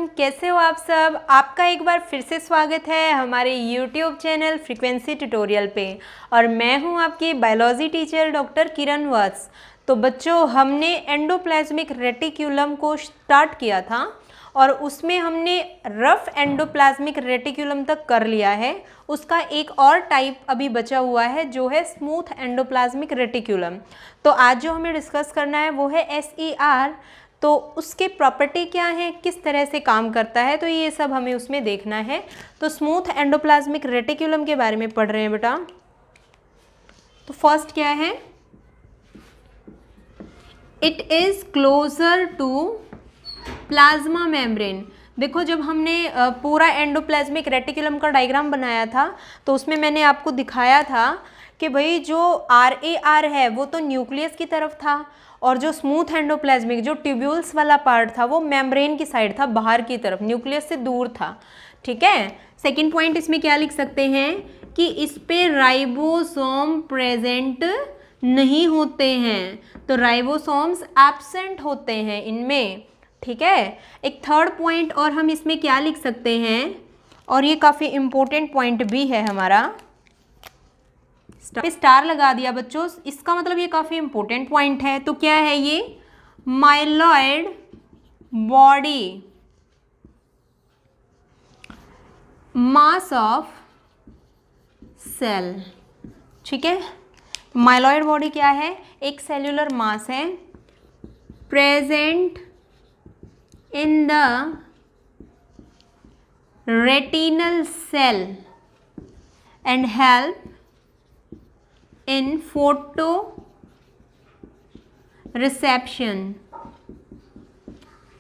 Everyone, कैसे हो आप सब। आपका एक बार फिर से स्वागत है हमारे यूट्यूब चैनल फ्रीक्वेंसी ट्यूटोरियल पे। और मैं हूं आपकी बायोलॉजी टीचर डॉक्टर किरण वत्स। तो बच्चों, हमने एंडोप्लाज्मिक रेटिक्यूलम को स्टार्ट किया था और उसमें हमने रफ एंडोप्लाज्मिक रेटिक्यूलम तक कर लिया है। उसका एक और टाइप अभी बचा हुआ है जो है स्मूथ एंडोप्लाज्मिक रेटिक्यूलम। तो आज जो हमें डिस्कस करना है वो है SER। तो उसके प्रॉपर्टी क्या है, किस तरह से काम करता है, तो ये सब हमें उसमें देखना है। तो स्मूथ एंडोप्लाज्मिक रेटिक्यूलम के बारे में पढ़ रहे हैं बेटा। तो फर्स्ट क्या है, it is closer to plasma membrane. देखो, जब हमने पूरा एंडोप्लाज्मिक रेटिक्यूलम का डायग्राम बनाया था तो उसमें मैंने आपको दिखाया था कि भाई जो RAR है वो तो न्यूक्लियस की तरफ था और जो स्मूथ एंडोप्लाज्मिक जो ट्यूब्यूल्स वाला पार्ट था वो मेम्ब्रेन की साइड था, बाहर की तरफ, न्यूक्लियस से दूर था। ठीक है। सेकेंड पॉइंट इसमें क्या लिख सकते हैं कि इस पे राइबोसोम प्रेजेंट नहीं होते हैं, तो राइबोसोम्स एब्सेंट होते हैं इनमें। ठीक है। एक थर्ड पॉइंट और हम इसमें क्या लिख सकते हैं, और ये काफ़ी इंपॉर्टेंट पॉइंट भी है हमारा, स्टार लगा दिया बच्चों, इसका मतलब ये काफ़ी इंपॉर्टेंट पॉइंट है। तो क्या है ये, myeloid body mass of cell. ठीक है। माइलॉइड बॉडी क्या है, एक सेल्यूलर मास है present in the retinal cell and help in photo reception।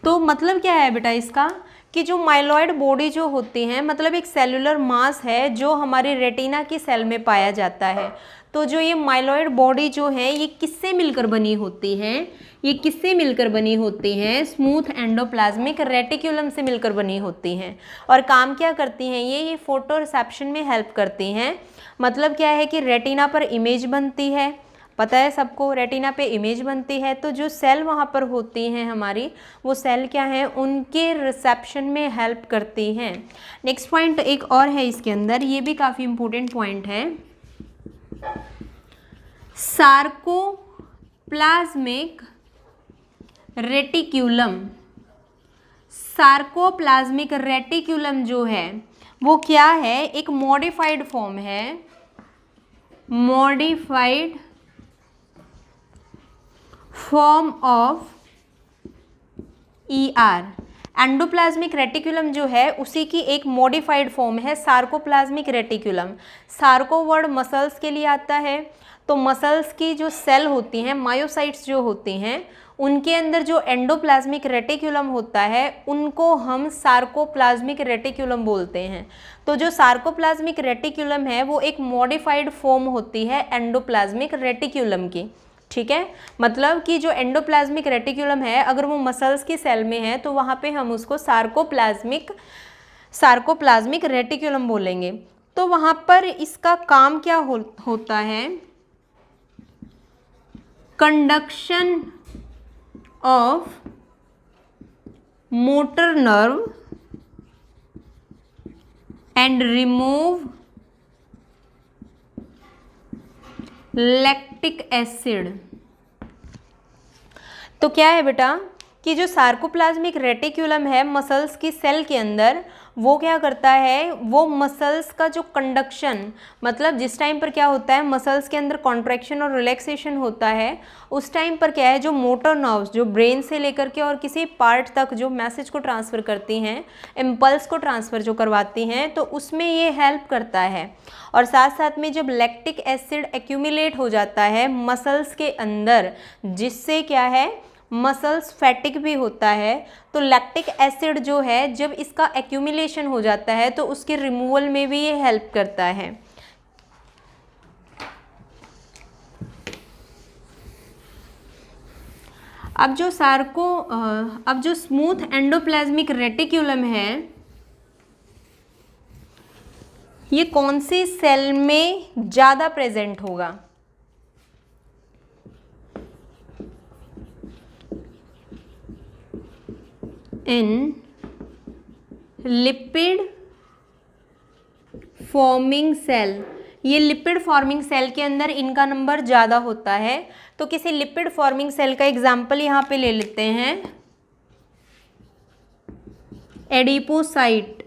तो मतलब क्या है बेटा इसका, कि जो माइलॉइड बॉडी जो होती है मतलब एक सेलुलर मास है जो हमारी रेटिना की सेल में पाया जाता है। तो जो ये माइलॉइड बॉडी जो है ये किससे मिलकर बनी होती है, ये किससे मिलकर बनी होती हैं, स्मूथ एंडोप्लाज्मिक रेटिक्यूलम से मिलकर बनी होती हैं। और काम क्या करती हैं ये फोटो रिसेप्शन में हेल्प करती हैं। मतलब क्या है कि रेटिना पर इमेज बनती है, पता है सबको, रेटिना पे इमेज बनती है। तो जो सेल वहाँ पर होती हैं हमारी, वो सेल क्या है, उनके रिसेप्शन में हेल्प करती हैं। नेक्स्ट पॉइंट एक और है इसके अंदर, ये भी काफ़ी इंपॉर्टेंट पॉइंट है, सार्कोप्लाज्मिक रेटिक्यूलम। सार्कोप्लाज्मिक रेटिक्यूलम जो है वो क्या है, एक मॉडिफाइड फॉर्म है, modified form of ER। Endoplasmic reticulum जो है उसी की एक मॉडिफाइड फॉर्म है sarcoplasmic reticulum. Sarco word muscles के लिए आता है, तो मसल्स की जो सेल होती हैं, मायोसाइट्स जो होती हैं, उनके अंदर जो एंडोप्लाज्मिक रेटिक्यूलम होता है उनको हम सार्कोप्लाज्मिक रेटिक्यूलम बोलते हैं। तो जो सार्कोप्लाज्मिक रेटिक्यूलम है वो एक मॉडिफाइड फॉर्म होती है एंडोप्लाज्मिक रेटिक्यूलम की। ठीक है। मतलब कि जो एंडोप्लाज्मिक रेटिक्यूलम है अगर वो मसल्स की सेल में है तो वहाँ पे हम उसको सार्कोप्लाज्मिक रेटिक्यूलम बोलेंगे। तो वहाँ पर इसका काम क्या होता है, conduction of motor nerve and remove lactic acid. तो क्या है बेटा कि जो सार्कोप्लाज्मिक रेटिक्यूलम है मसल्स की सेल के अंदर, वो क्या करता है, वो मसल्स का जो कंडक्शन, मतलब जिस टाइम पर क्या होता है मसल्स के अंदर कॉन्ट्रैक्शन और रिलैक्सेशन होता है, उस टाइम पर क्या है जो मोटर नर्व्स जो ब्रेन से लेकर के और किसी पार्ट तक जो मैसेज को ट्रांसफ़र करती हैं, इम्पल्स को ट्रांसफ़र जो करवाती हैं, तो उसमें ये हेल्प करता है। और साथ साथ में जब लैक्टिक एसिड एक्यूमुलेट हो जाता है मसल्स के अंदर, जिससे क्या है मसल्स फैटिक भी होता है, तो लैक्टिक एसिड जो है जब इसका एक्यूमुलेशन हो जाता है तो उसके रिमूवल में भी ये हेल्प करता है। अब जो स्मूथ एंडोप्लाज्मिक रेटिक्यूलम है ये कौन सी सेल में ज़्यादा प्रेजेंट होगा, in लिपिड फॉर्मिंग सेल, ये लिपिड फॉर्मिंग सेल के अंदर इनका नंबर ज़्यादा होता है। तो किसी लिपिड फॉर्मिंग सेल का एग्जाम्पल यहाँ पे ले लेते हैं, एडिपोसाइट।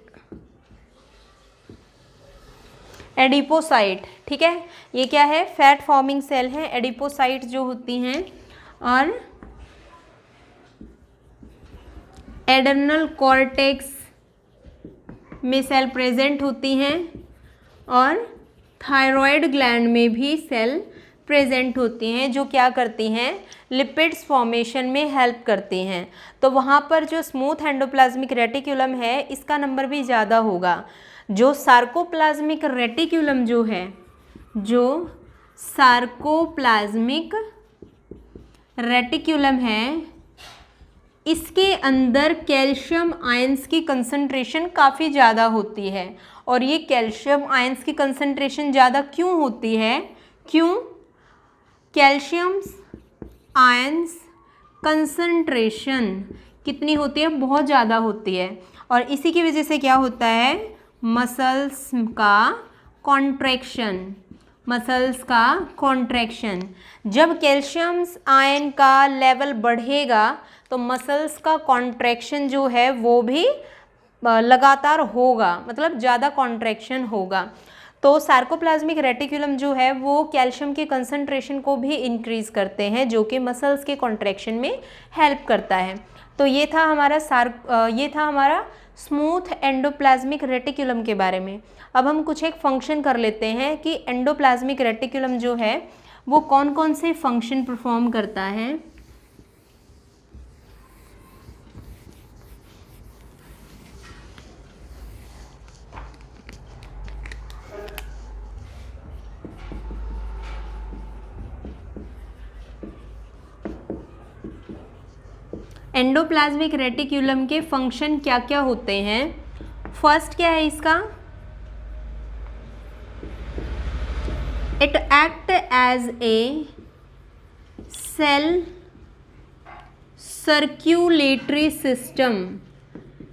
एडिपोसाइट, ठीक है, ये क्या है, फैट फॉर्मिंग सेल है, एडिपोसाइट जो होती हैं। और एडर्नल कॉर्टेक्स में सेल प्रेजेंट होती हैं और थायराइड ग्लैंड में भी सेल प्रेजेंट होती हैं, जो क्या करती हैं, लिपिड्स फॉर्मेशन में हेल्प करती हैं। तो वहाँ पर जो स्मूथ एंडोप्लाज्मिक रेटिक्यूलम है इसका नंबर भी ज़्यादा होगा। जो सार्कोप्लाज्मिक रेटिक्यूलम जो है, जो सार्कोप्लाज्मिक रेटिक्यूलम है, इसके अंदर कैल्शियम आयंस की कंसंट्रेशन काफ़ी ज़्यादा होती है। और ये कैल्शियम आयंस की कंसंट्रेशन ज़्यादा क्यों होती है, क्यों, कैल्शियम आयंस कंसंट्रेशन कितनी होती है, बहुत ज़्यादा होती है। और इसी की वजह से क्या होता है, मसल्स का कॉन्ट्रैक्शन, मसल्स का कॉन्ट्रैक्शन। जब कैल्शियम आयन का लेवल बढ़ेगा तो मसल्स का कॉन्ट्रैक्शन जो है वो भी लगातार होगा, मतलब ज़्यादा कॉन्ट्रैक्शन होगा। तो सार्कोप्लाज्मिक रेटिक्यूलम जो है वो कैल्शियम के कंसंट्रेशन को भी इंक्रीज़ करते हैं, जो कि मसल्स के कॉन्ट्रैक्शन में हेल्प करता है। तो ये था हमारा स्मूथ एंडोप्लाज्मिक रेटिक्यूलम के बारे में। अब हम कुछ एक फंक्शन कर लेते हैं कि एंडोप्लाज्मिक रेटिक्यूलम जो है वो कौन कौन से फंक्शन परफॉर्म करता है। एंडोप्लाज्मिक रेटिक्यूलम के फंक्शन क्या क्या होते हैं। फर्स्ट क्या है इसका, it act as a cell circulatory system.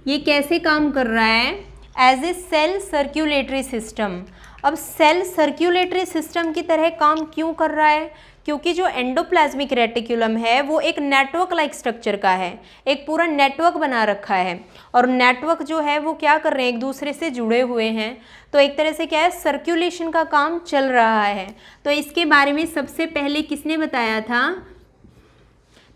ये कैसे काम कर रहा है, as a cell circulatory system. अब सेल सर्क्यूलेटरी सिस्टम की तरह काम क्यों कर रहा है, क्योंकि जो एंडोप्लाज्मिक रेटिक्यूलम है वो एक नेटवर्क लाइक स्ट्रक्चर का है, एक पूरा नेटवर्क बना रखा है। और नेटवर्क जो है वो क्या कर रहे हैं, एक दूसरे से जुड़े हुए हैं। तो एक तरह से क्या है, सर्कुलेशन का काम चल रहा है। तो इसके बारे में सबसे पहले किसने बताया था,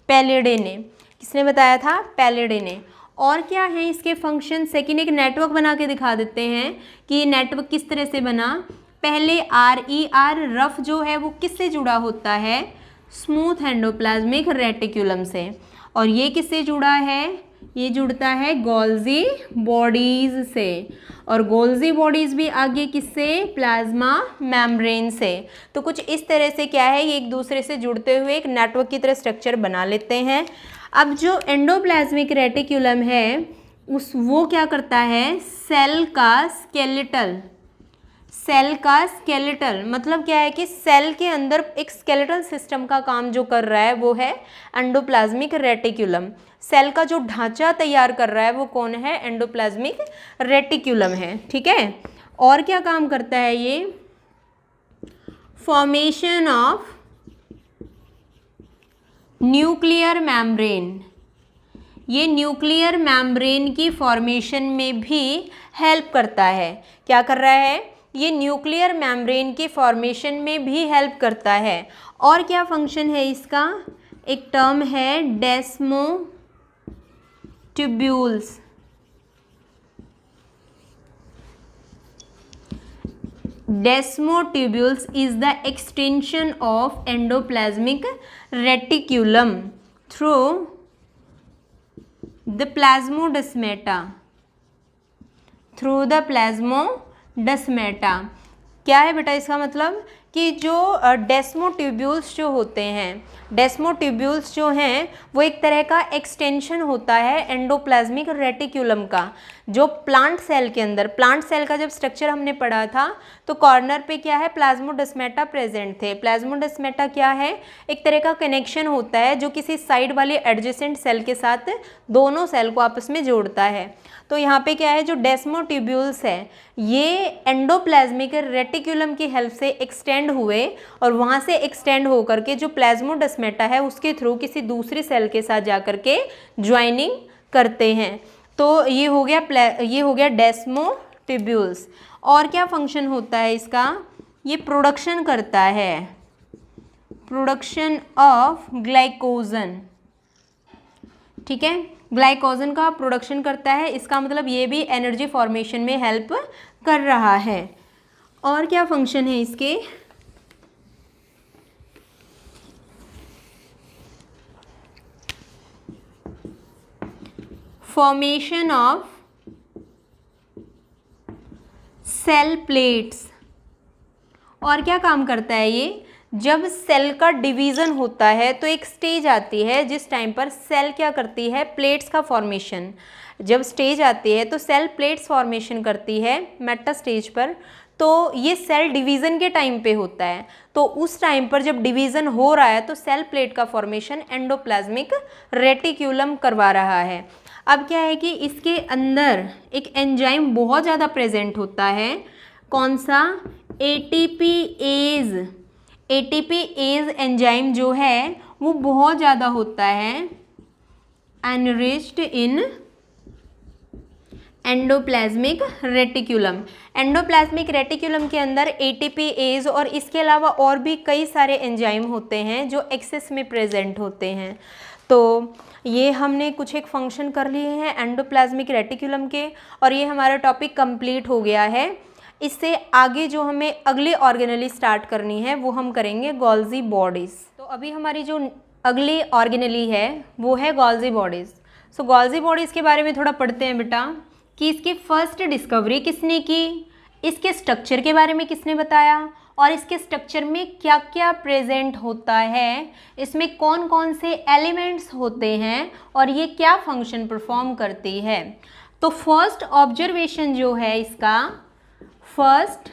पैलेडे ने। किसने बताया था, पैलेडे ने। और क्या है इसके फंक्शन, सेकेंड एक नेटवर्क बना के दिखा देते हैं कि नेटवर्क किस तरह से बना। पहले RER रफ जो है वो किससे जुड़ा होता है, स्मूथ एंडोप्लाज्मिक रेटिक्यूलम से। और ये किससे जुड़ा है, ये जुड़ता है गोल्जी बॉडीज से। और गोल्जी बॉडीज भी आगे किससे, प्लाज्मा मेम्ब्रेन से। तो कुछ इस तरह से क्या है, ये एक दूसरे से जुड़ते हुए एक नेटवर्क की तरह स्ट्रक्चर बना लेते हैं। अब जो एंडोप्लाज्मिक रेटिक्यूलम है वो क्या करता है, सेल का स्केलेटल मतलब क्या है कि सेल के अंदर एक स्केलेटल सिस्टम का काम जो कर रहा है वो है एंडोप्लाज्मिक रेटिक्यूलम। सेल का जो ढांचा तैयार कर रहा है वो कौन है, एंडोप्लाज्मिक रेटिक्यूलम है, ठीक है। और क्या काम करता है ये, फॉर्मेशन ऑफ न्यूक्लियर मेम्ब्रेन। ये न्यूक्लियर मेम्ब्रेन की फॉर्मेशन में भी हेल्प करता है। क्या कर रहा है, ये न्यूक्लियर मेम्ब्रेन की फॉर्मेशन में भी हेल्प करता है। और क्या फंक्शन है इसका, एक टर्म है डेस्मोट्यूब्यूल्स। Desmotubules is the extension of endoplasmic reticulum through the plasmodesmata. क्या है बेटा इसका मतलब कि जो डेस्मोट्यूब्यूल्स जो होते हैं, डेस्मोट्यूब्यूल्स जो हैं वो एक तरह का एक्सटेंशन होता है एंडोप्लाज्मिक रेटिक्यूलम का, जो प्लांट सेल के अंदर, प्लांट सेल का जब स्ट्रक्चर हमने पढ़ा था तो कॉर्नर पे क्या है, प्लाज्मोडेस्माटा प्रेजेंट थे। प्लाज्मोडेस्माटा क्या है, एक तरह का कनेक्शन होता है जो किसी साइड वाले एडजेसेंट सेल के साथ दोनों सेल को आपस में जोड़ता है। तो यहाँ पे क्या है, जो डेस्मोट्यूब्यूल्स है ये एंडोप्लाज्मिक रेटिकुलम की हेल्प से एक्सटेंड हुए और वहाँ से एक्सटेंड होकर के जो प्लाज्मोडेस्माटा है उसके थ्रू किसी दूसरी सेल के साथ जाकर के ज्वाइनिंग करते हैं। तो ये हो गया डेस्मोट्यूब्यूल्स। और क्या फंक्शन होता है इसका, ये प्रोडक्शन करता है, प्रोडक्शन ऑफ ग्लाइकोजन, ठीक है, ग्लाइकोजन का प्रोडक्शन करता है। इसका मतलब ये भी एनर्जी फॉर्मेशन में हेल्प कर रहा है। और क्या फंक्शन है इसके, फॉर्मेशन ऑफ सेल प्लेट्स। और क्या काम करता है ये, जब सेल का डिवीज़न होता है तो एक स्टेज आती है जिस टाइम पर सेल क्या करती है, प्लेट्स का फॉर्मेशन। जब स्टेज आती है तो सेल प्लेट्स फॉर्मेशन करती है मेटा स्टेज पर। तो ये सेल डिवीज़न के टाइम पे होता है। तो उस टाइम पर जब डिवीज़न हो रहा है तो सेल प्लेट का फॉर्मेशन एंडोप्लाज्मिक रेटिक्यूलम करवा रहा है। अब क्या है कि इसके अंदर एक एंजाइम बहुत ज़्यादा प्रेजेंट होता है, कौन सा, एटीपीएज। एटीपीएज एंजाइम जो है वो बहुत ज़्यादा होता है एनरिच्ड इन एंडोप्लाज्मिक रेटिकुलम। एंडोप्लाज्मिक रेटिकुलम के अंदर एटीपीएज और इसके अलावा और भी कई सारे एंजाइम होते हैं जो एक्सेस में प्रेजेंट होते हैं। तो ये हमने कुछ एक फंक्शन कर लिए हैं एंडोप्लाज्मिक रेटिकुलम के, और ये हमारा टॉपिक कंप्लीट हो गया है। इससे आगे जो हमें अगली ऑर्गेनेली स्टार्ट करनी है वो हम करेंगे गोल्जी बॉडीज़। तो अभी हमारी जो अगली ऑर्गेनेली है वो है गोल्जी बॉडीज़। सो गोल्जी बॉडीज़ के बारे में थोड़ा पढ़ते हैं बेटा, कि इसकी फर्स्ट डिस्कवरी किसने की, इसके स्ट्रक्चर के बारे में किसने बताया, और इसके स्ट्रक्चर में क्या क्या प्रेजेंट होता है, इसमें कौन कौन से एलिमेंट्स होते हैं और ये क्या फंक्शन परफॉर्म करती है। तो फर्स्ट ऑब्जर्वेशन जो है इसका, first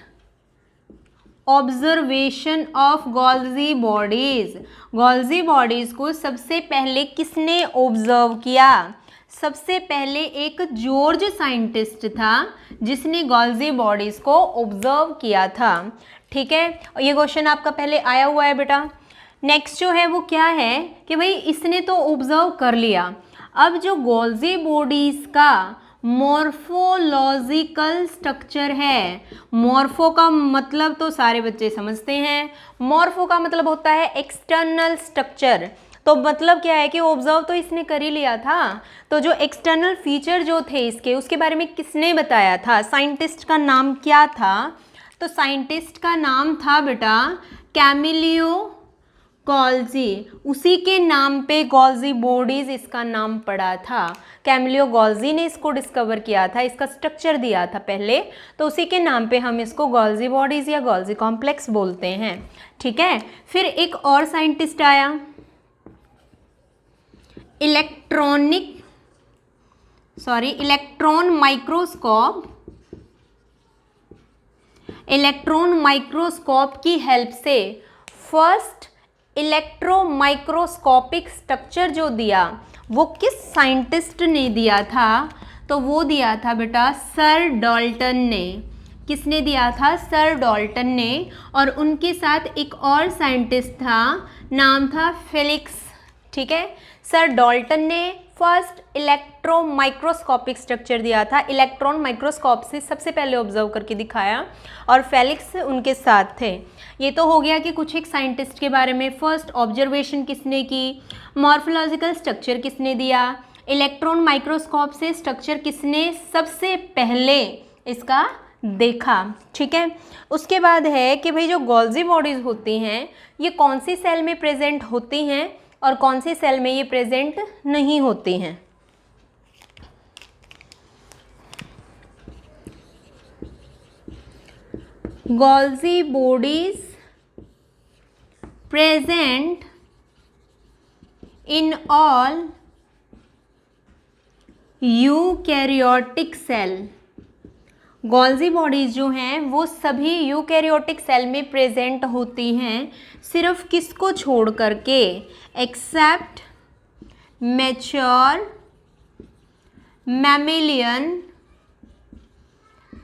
observation of Golgi bodies, Golgi bodies को सबसे पहले किसने ऑब्जर्व किया, सबसे पहले एक जॉर्ज साइंटिस्ट था जिसने गोल्जी बॉडीज को ऑब्जर्व किया था। ठीक है, ये क्वेश्चन आपका पहले आया हुआ है बेटा। नेक्स्ट जो है वो क्या है कि भाई इसने तो ऑब्जर्व कर लिया, अब जो गोल्जी बॉडीज का मॉर्फोलॉजिकल स्ट्रक्चर है, मॉर्फो का मतलब तो सारे बच्चे समझते हैं, मॉर्फो का मतलब होता है एक्सटर्नल स्ट्रक्चर। तो मतलब क्या है कि ऑब्जर्व तो इसने कर ही लिया था, तो जो एक्सटर्नल फीचर जो थे इसके उसके बारे में किसने बताया था, साइंटिस्ट का नाम क्या था, तो साइंटिस्ट का नाम था बेटा कैमिलियो गोल्जी। उसी के नाम पे गोल्जी बॉडीज इसका नाम पड़ा था, कैमिलियो गोल्जी ने इसको डिस्कवर किया था, इसका स्ट्रक्चर दिया था पहले, तो उसी के नाम पे हम इसको गोल्जी बॉडीज या गोल्जी कॉम्प्लेक्स बोलते हैं। ठीक है, फिर एक और साइंटिस्ट आया, इलेक्ट्रॉन माइक्रोस्कोप की हेल्प से फर्स्ट इलेक्ट्रोमाइक्रोस्कोपिक स्ट्रक्चर जो दिया वो किस साइंटिस्ट ने दिया था, तो वो दिया था बेटा सर डाल्टन ने। किसने दिया था, सर डाल्टन ने, और उनके साथ एक और साइंटिस्ट था, नाम था फेलिक्स। ठीक है, सर डाल्टन ने फर्स्ट इलेक्ट्रोमाइक्रोस्कोपिक स्ट्रक्चर दिया था, इलेक्ट्रॉन माइक्रोस्कोप से सबसे पहले ऑब्जर्व करके दिखाया, और फेलिक्स उनके साथ थे। ये तो हो गया कि कुछ एक साइंटिस्ट के बारे में, फर्स्ट ऑब्जर्वेशन किसने की, मॉर्फोलॉजिकल स्ट्रक्चर किसने दिया, इलेक्ट्रॉन माइक्रोस्कोप से स्ट्रक्चर किसने सबसे पहले इसका देखा। ठीक है, उसके बाद है कि भाई जो गोल्जी बॉडीज होती हैं ये कौन सी सेल में प्रेजेंट होती हैं और कौन सी सेल में ये प्रेजेंट नहीं होती हैं। Golgi bodies present in all eukaryotic cell. Golgi bodies जो हैं वो सभी यूकैरियोटिक सेल में प्रेजेंट होती हैं, सिर्फ किसको छोड़ करके, except mature mammalian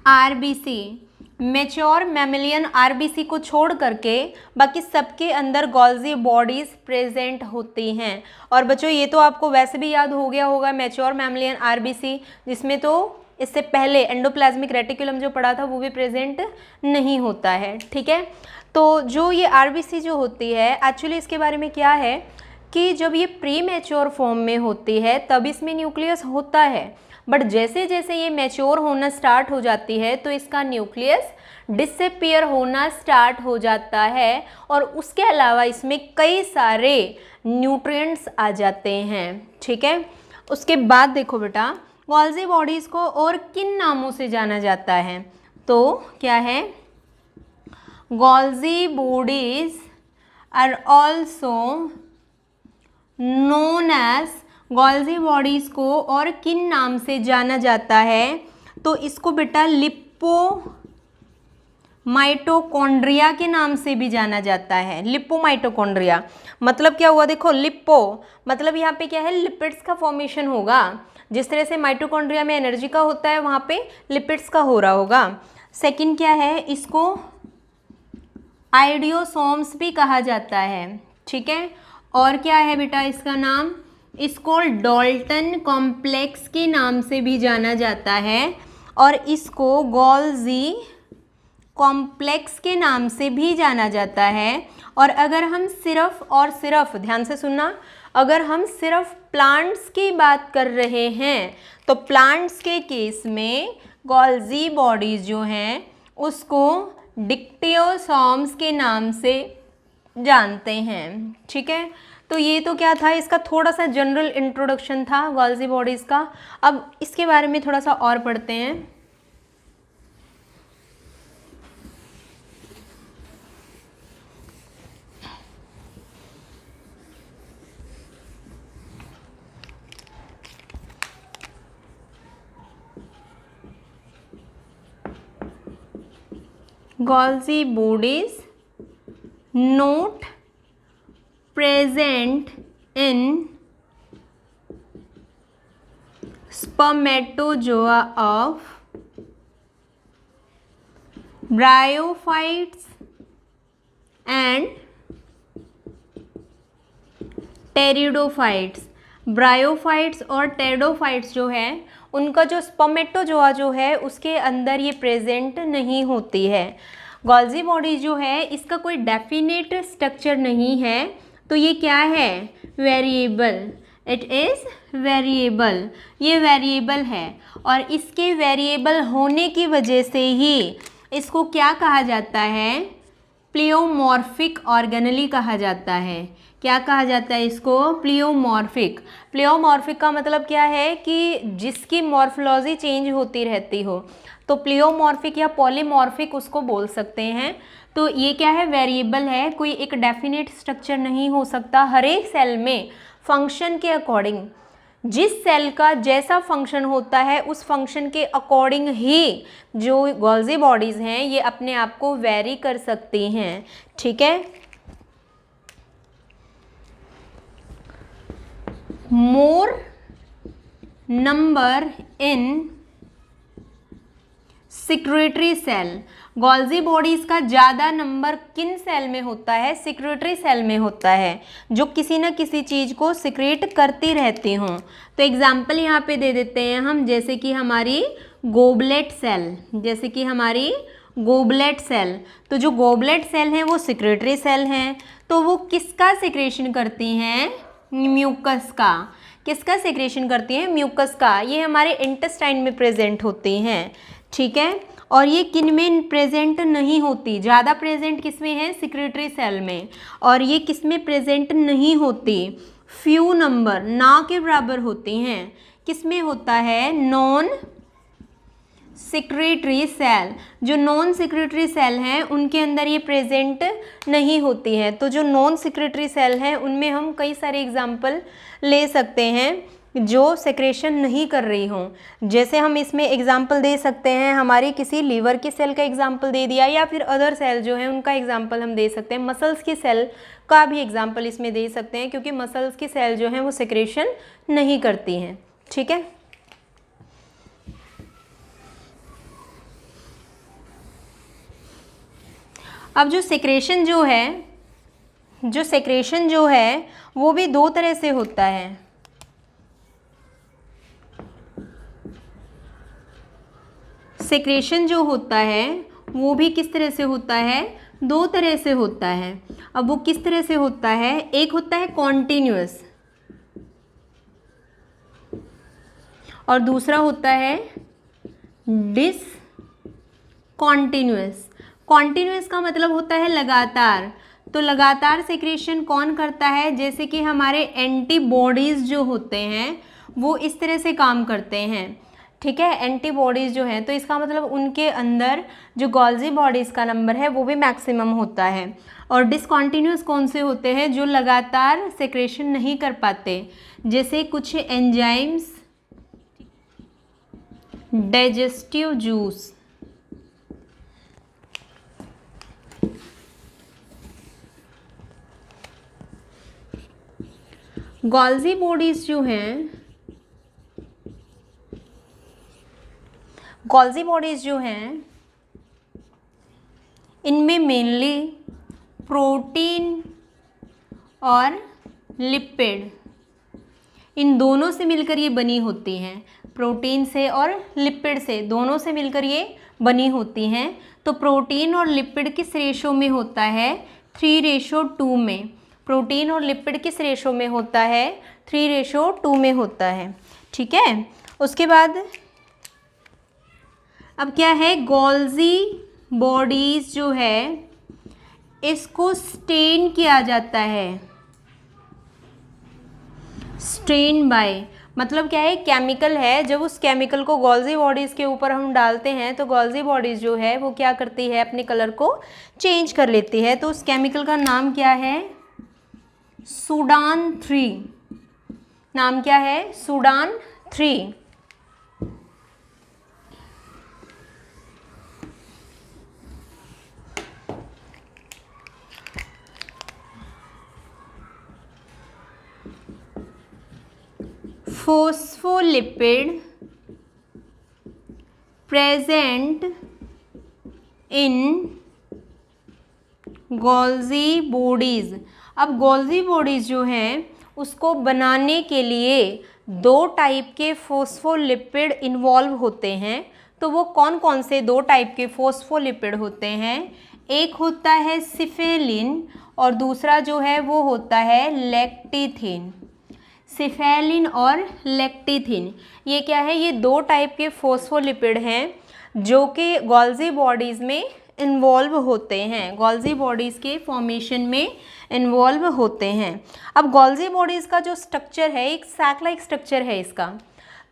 RBC. Mature mammalian RBC को छोड़ करके बाकी सबके अंदर गोल्जी बॉडीज प्रेजेंट होती हैं। और बच्चों ये तो आपको वैसे भी याद हो गया होगा, मैच्योर मैमेलियन आरबीसी, जिसमें तो इससे पहले एंडोप्लाज्मिक रेटिकुलम जो पढ़ा था वो भी प्रेजेंट नहीं होता है। ठीक है, तो जो ये आरबीसी जो होती है एक्चुअली इसके बारे में क्या है कि जब ये प्री मैच्योर फॉर्म में होती है तब इसमें न्यूक्लियस होता है, बट जैसे जैसे ये मैच्योर होना स्टार्ट हो जाती है तो इसका न्यूक्लियस डिसअपीयर होना स्टार्ट हो जाता है और उसके अलावा इसमें कई सारे न्यूट्रिएंट्स आ जाते हैं। ठीक है, उसके बाद देखो बेटा गोल्जी बॉडीज़ को और किन नामों से जाना जाता है, तो क्या है, Golgi bodies are also known as, Golgi bodies को और किन नाम से जाना जाता है, तो इसको बेटा लिपो माइटोकॉन्ड्रिया के नाम से भी जाना जाता है। लिपोमाइटोकॉन्ड्रिया मतलब क्या हुआ, देखो लिपो मतलब यहाँ पे क्या है, लिपिड्स का फॉर्मेशन होगा। जिस तरह से माइटोकॉन्ड्रिया में एनर्जी का होता है वहाँ पे लिपिड्स का हो रहा होगा। सेकंड क्या है, इसको आइडियोसोम्स भी कहा जाता है। ठीक है, और क्या है बेटा इसका नाम, इसको डाल्टन कॉम्प्लेक्स के नाम से भी जाना जाता है और इसको गोल्जी कॉम्प्लेक्स के नाम से भी जाना जाता है। और अगर हम सिर्फ और सिर्फ, ध्यान से सुनना, अगर हम सिर्फ प्लांट्स की बात कर रहे हैं तो प्लांट्स के केस में गोल्जी बॉडीज जो हैं उसको डिक्टियोसोम्स के नाम से जानते हैं। ठीक है, तो ये तो क्या था, इसका थोड़ा सा जनरल इंट्रोडक्शन था गोल्जी बॉडीज़ का। अब इसके बारे में थोड़ा सा और पढ़ते हैं। Golgi bodies not present in spermatozoa of bryophytes and pteridophytes. Bryophytes और टेरिडोफाइट्स जो है उनका जो स्पर्मेटोजोआ जो है उसके अंदर ये प्रेजेंट नहीं होती है। गोल्जी बॉडी जो है इसका कोई डेफिनेट स्ट्रक्चर नहीं है, तो ये क्या है, वेरिएबल, इट इज़ वेरिएबल, ये वेरिएबल है और इसके वेरिएबल होने की वजह से ही इसको क्या कहा जाता है, प्लियोमॉर्फिक ऑर्गेनेली कहा जाता है। क्या कहा जाता है इसको, प्लियोमॉर्फिक। प्लियोमॉर्फिक का मतलब क्या है कि जिसकी मॉर्फोलॉजी चेंज होती रहती हो, तो प्लियोमॉर्फिक या पॉलीमॉर्फिक उसको बोल सकते हैं। तो ये क्या है, वेरिएबल है, कोई एक डेफिनेट स्ट्रक्चर नहीं हो सकता। हर एक सेल में फंक्शन के अकॉर्डिंग, जिस सेल का जैसा फंक्शन होता है उस फंक्शन के अकॉर्डिंग ही जो गोल्जी बॉडीज़ हैं ये अपने आप को वेरी कर सकती हैं। ठीक है, more number in secretory cell, Golgi bodies का ज़्यादा नंबर किन सेल में होता है, सिक्रेटरी सेल में होता है, जो किसी न किसी चीज़ को सिक्रेट करती रहती हों। तो एग्जाम्पल यहाँ पे दे देते हैं हम, जैसे कि हमारी गोबलेट सेल, जैसे कि हमारी गोबलेट सेल। तो जो गोबलेट सेल हैं वो सिक्रेटरी सेल हैं, तो वो किसका सिक्रेशन करती हैं, म्यूकस का। किसका सिक्रेशन करती हैं, म्यूकस का। ये हमारे इंटेस्टाइन में प्रेजेंट होती हैं। ठीक है, और ये किन में प्रेजेंट नहीं होती, ज़्यादा प्रेजेंट किस में है, सिक्रेटरी सेल में, और ये किस में प्रेजेंट नहीं होती, फ्यू नंबर, ना के बराबर होती हैं। किस में होता है, नॉन सिक्रेटरी सेल। जो नॉन सिक्रेटरी सेल हैं उनके अंदर ये प्रेजेंट नहीं होती है। तो जो नॉन सिक्रेटरी सेल हैं उनमें हम कई सारे एग्जाम्पल ले सकते हैं, जो सेक्रेशन नहीं कर रही हों। जैसे हम इसमें एग्जाम्पल दे सकते हैं, हमारी किसी लीवर की सेल का एग्जाम्पल दे दिया, या फिर अदर सेल जो है उनका एग्जाम्पल हम दे सकते हैं। मसल्स की सेल का भी एग्जाम्पल इसमें दे सकते हैं, क्योंकि मसल्स की सेल जो है वो सेक्रेशन नहीं करती हैं। ठीक है, अब जो सेक्रेशन जो है वो भी दो तरह से होता है। सेक्रेशन जो होता है वो भी किस तरह से होता है? दो तरह से होता है। अब वो किस तरह से होता है? एक होता है कॉन्टिन्यूअस और दूसरा होता है डिसकॉन्टिन्यूअस। कॉन्टिन्यूअस का मतलब होता है लगातार। तो लगातार सेक्रेशन कौन करता है? जैसे कि हमारे एंटीबॉडीज़ जो होते हैं वो इस तरह से काम करते हैं। ठीक है, एंटीबॉडीज़ जो हैं, तो इसका मतलब उनके अंदर जो गोल्जी बॉडीज़ का नंबर है वो भी मैक्सिमम होता है। और डिसकॉन्टिन्यूअस कौन से होते हैं? जो लगातार सेक्रेशन नहीं कर पाते, जैसे कुछ enzymes, digestive juice. Golgi bodies जो हैं, गोल्जी बॉडीज़ जो हैं इनमें मेनली प्रोटीन और लिपिड, इन दोनों से मिलकर ये बनी होती हैं। प्रोटीन से और लिपिड से, दोनों से मिलकर ये बनी होती हैं। तो प्रोटीन और लिपिड किस रेशो में होता है? 3:2 में। प्रोटीन और लिपिड किस रेशो में होता है? 3:2 में होता है। ठीक है, उसके बाद अब क्या है? गोल्जी बॉडीज़ जो है इसको स्टेन किया जाता है। स्टेन बाय मतलब क्या है? केमिकल है। जब उस केमिकल को गोल्जी बॉडीज़ के ऊपर हम डालते हैं तो गोल्जी बॉडीज़ जो है वो क्या करती है? अपने कलर को चेंज कर लेती है। तो उस केमिकल का नाम क्या है? सूडान 3। नाम क्या है? Sudan 3। Phospholipid present in Golgi bodies. अब गोल्जी बॉडीज़ जो हैं उसको बनाने के लिए 2 टाइप के फोस्फोलिपिड इन्वॉल्व होते हैं। तो वो कौन कौन से 2 टाइप के फोस्फोलिपिड होते हैं? एक होता है सिफेलिन और दूसरा जो है वो होता है लैक्टिथिन। सिफेलिन और लैक्टिथिन, ये क्या है? ये 2 टाइप के फोस्फोलिपिड हैं जो कि गोल्जी बॉडीज़ में इन्वॉल्व होते हैं, गोल्जी बॉडीज़ के फॉर्मेशन में इन्वॉल्व होते हैं। अब गोल्जी बॉडीज़ का जो स्ट्रक्चर है, एक सैक लाइक स्ट्रक्चर है इसका।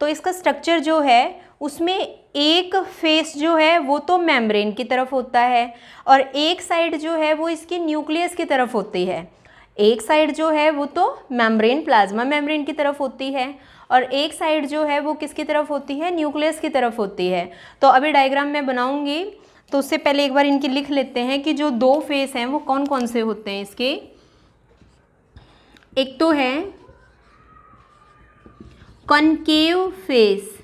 तो इसका स्ट्रक्चर जो है उसमें एक फेस जो है वो तो मेम्ब्रेन की तरफ होता है और एक साइड जो है वो इसकी न्यूक्लियस की तरफ होती है। एक साइड जो है वो तो मेम्ब्रेन, प्लाज्मा मेम्ब्रेन की तरफ होती है और एक साइड जो है वो किसकी तरफ होती है? न्यूक्लियस की तरफ होती है। तो अभी डायग्राम मैं बनाऊंगी तो उससे पहले एक बार इनकी लिख लेते हैं कि जो 2 फेस हैं वो कौन कौन से होते हैं इसके। एक तो है concave face,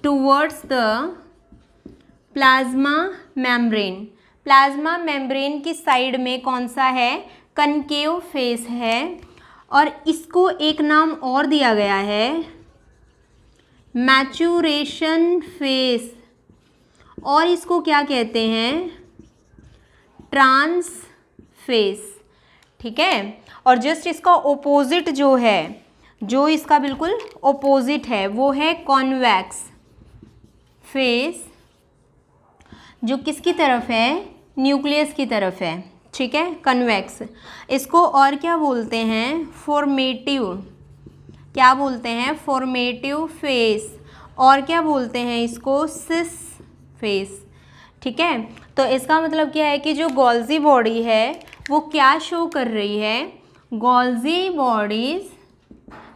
towards the plasma membrane. Plasma membrane की साइड में कौन सा है? कनकेव फेस है। और इसको एक नाम और दिया गया है मैचुरेशन फेस, और इसको क्या कहते हैं? Trans face. ठीक है, और जस्ट इसका ओपोजिट जो है, जो इसका बिल्कुल ओपोजिट है वो है कॉन्वेक्स फेस, जो किसकी तरफ है? न्यूक्लियस की तरफ है। ठीक है, कन्वेक्स। इसको और क्या बोलते हैं? फॉर्मेटिव। क्या बोलते हैं? Formative face. और क्या बोलते हैं इसको? Cis face. ठीक है, तो इसका मतलब क्या है कि जो गोल्जी बॉडी है वो क्या शो कर रही है, गोल्जी बॉडीज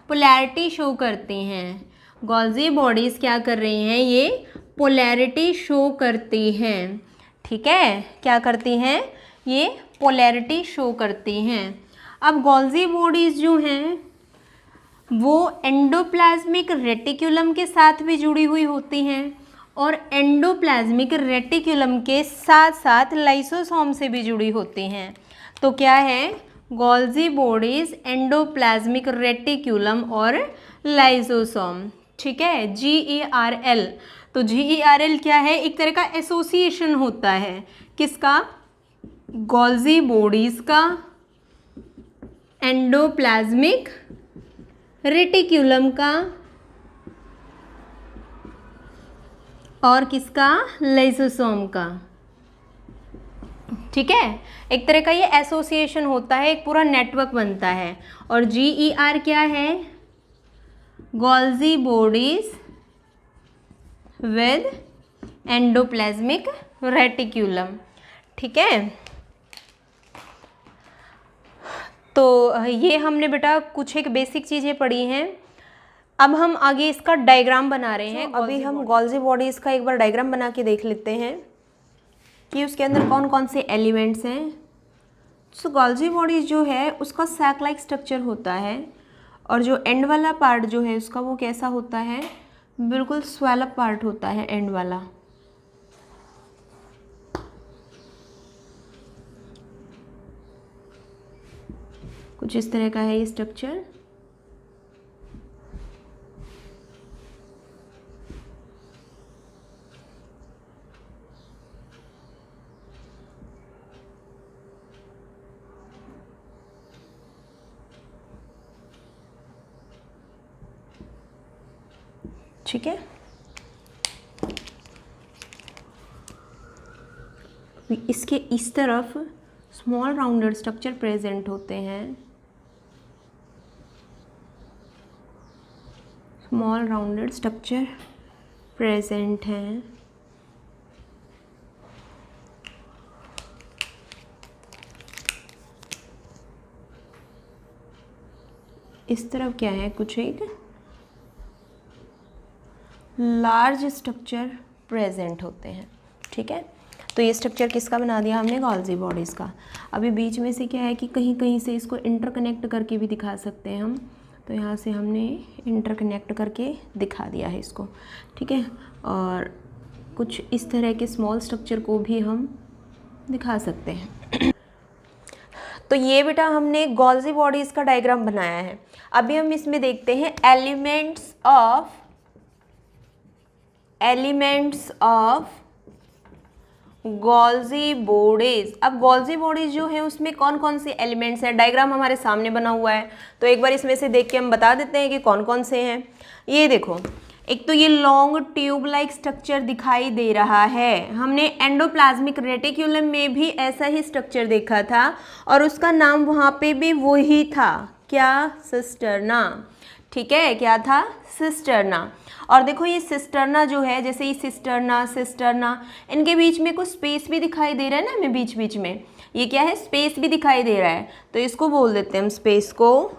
पोलैरिटी शो करती हैं। गोल्जी बॉडीज़ क्या कर रही हैं, ये पोलैरिटी शो करती हैं। ठीक है, क्या करती हैं, ये पोलैरिटी शो करती हैं। अब गोल्जी बॉडीज़ जो हैं वो एंडोप्लाज्मिक रेटिक्यूलम के साथ भी जुड़ी हुई होती हैं और एंडोप्लाज्मिक रेटिक्यूलम के साथ साथ लाइसोसोम से भी जुड़ी होती हैं। तो क्या है, गोल्जी बॉडीज एंडोप्लाज्मिक रेटिक्यूलम और लाइसोसोम। ठीक है, GERL। तो GERL क्या है, एक तरह का एसोसिएशन होता है, किसका, गोल्जी बॉडीज का, एंडोप्लाज्मिक रेटिक्यूलम का और किसका, लाइसोसोम का। ठीक है, एक तरह का ये एसोसिएशन होता है, एक पूरा नेटवर्क बनता है। और GER क्या है, Golgi bodies with endoplasmic reticulum. ठीक है, तो ये हमने बेटा कुछ एक बेसिक चीज़ें पढ़ी हैं। अब हम आगे इसका डायग्राम बना रहे हैं। अभी हम गोल्जी बॉडीज़ का एक बार डायग्राम बना के देख लेते हैं कि उसके अंदर कौन कौन से एलिमेंट्स हैं। सो गोल्जी बॉडीज जो है उसका सैक लाइक स्ट्रक्चर होता है और जो एंड वाला पार्ट जो है उसका वो कैसा होता है, बिल्कुल स्वेलअप पार्ट होता है एंड वाला। कुछ इस तरह का है ये स्ट्रक्चर। ठीक है, इसके इस तरफ स्मॉल राउंडेड स्ट्रक्चर प्रेजेंट होते हैं, स्मॉल राउंडेड स्ट्रक्चर प्रेजेंट हैं। इस तरफ क्या है, कुछ एक लार्ज स्ट्रक्चर प्रेजेंट होते हैं। ठीक है, तो ये स्ट्रक्चर किसका बना दिया हमने, गोल्जी बॉडीज़ का। अभी बीच में से क्या है कि कहीं कहीं से इसको इंटरकनेक्ट करके भी दिखा सकते हैं हम, तो यहाँ से हमने इंटरकनेक्ट करके दिखा दिया है इसको। ठीक है, और कुछ इस तरह के स्मॉल स्ट्रक्चर को भी हम दिखा सकते हैं। तो ये बेटा हमने गोल्जी बॉडीज़ का डायग्राम बनाया है। अभी हम इसमें देखते हैं एलिमेंट्स ऑफ गोल्जी बॉडीज। अब गोल्जी बॉडीज जो है उसमें कौन कौन से एलिमेंट्स हैं, डायग्राम हमारे सामने बना हुआ है, तो एक बार इसमें से देख के हम बता देते हैं कि कौन कौन से हैं। ये देखो, एक तो ये लॉन्ग ट्यूब लाइक स्ट्रक्चर दिखाई दे रहा है। हमने एंडोप्लाज्मिक रेटिक्यूलम में भी ऐसा ही स्ट्रक्चर देखा था और उसका नाम वहाँ पे भी वही था, क्या, सिस्टर्ना। ठीक है, क्या था, सिस्टर्ना। और देखो ये सिस्टर्ना जो है, जैसे ये सिस्टर्ना, इनके बीच में कुछ स्पेस भी दिखाई दे रहा है ना हमें, बीच बीच में ये क्या है, स्पेस भी दिखाई दे रहा है। तो इसको बोल देते हैं हम स्पेस को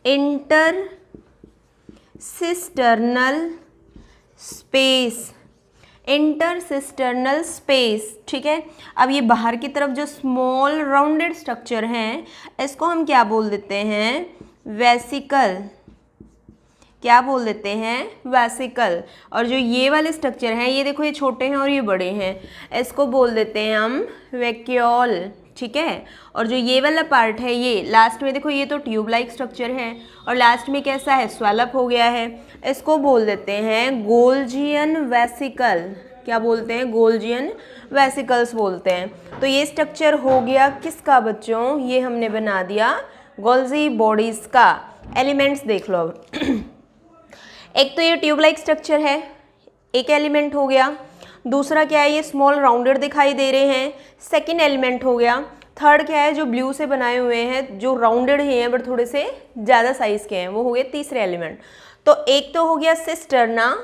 इंटर सिस्टर्नल स्पेस। ठीक है, अब ये बाहर की तरफ जो स्मॉल राउंडेड स्ट्रक्चर हैं इसको हम क्या बोल देते हैं, वेसिकल। क्या बोल देते हैं, वेसिकल। और जो ये वाले स्ट्रक्चर हैं, ये देखो ये छोटे हैं और ये बड़े हैं, इसको बोल देते हैं हम वैक्यूल। ठीक है, और जो ये वाला पार्ट है, ये लास्ट में देखो, ये तो ट्यूब लाइक स्ट्रक्चर है और लास्ट में कैसा है, स्वेलअप हो गया है, इसको बोल देते हैं गोल्जियन वेसिकल। क्या बोलते हैं, गोल्जियन वेसिकल्स बोलते हैं। तो ये स्ट्रक्चर हो गया किसका बच्चों, ये हमने बना दिया गोल्जी बॉडीज का। एलिमेंट्स देख लो अब। एक तो ये ट्यूब लाइक स्ट्रक्चर है, एक एलिमेंट हो गया। दूसरा क्या है, ये स्मॉल राउंडेड दिखाई दे रहे हैं, सेकंड एलिमेंट हो गया। थर्ड क्या है, जो ब्लू से बनाए हुए हैं, जो राउंडेड ही हैं बट थोड़े से ज़्यादा साइज़ के हैं, वो हो गए तीसरे एलिमेंट। तो एक तो हो गया सिस्टर्ना,